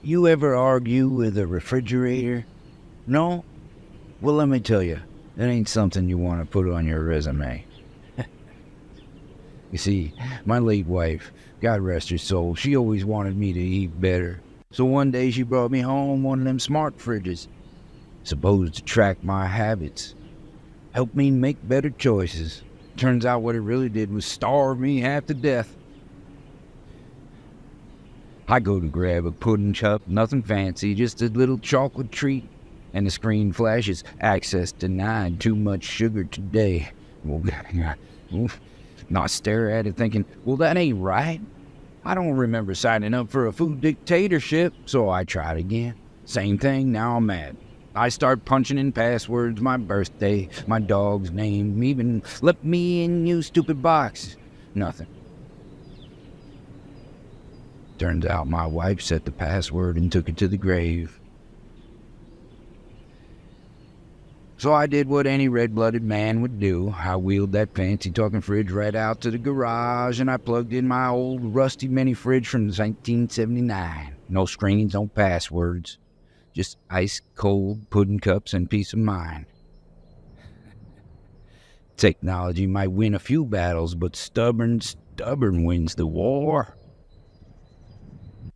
You ever argue with a refrigerator? No? Well, let me tell you, that ain't something you want to put on your resume. You see, my late wife, God rest her soul, she always wanted me to eat better. So one day she brought me home one of them smart fridges, supposed to track my habits, help me make better choices. Turns out what it really did was starve me half to death. I go to grab a pudding cup, nothing fancy, just a little chocolate treat, and the screen flashes, access denied, too much sugar today. Well, I stare at it thinking, well, that ain't right. I don't remember signing up for a food dictatorship, so I tried again. Same thing, now I'm mad. I start punching in passwords, my birthday, my dog's name, even let me in, you stupid box. Nothing. Turns out my wife set the password and took it to the grave. So I did what any red-blooded man would do. I wheeled that fancy-talking fridge right out to the garage, and I plugged in my old rusty mini-fridge from 1979. No screens, no passwords. Just ice-cold pudding cups and peace of mind. Technology might win a few battles, but stubborn wins the war.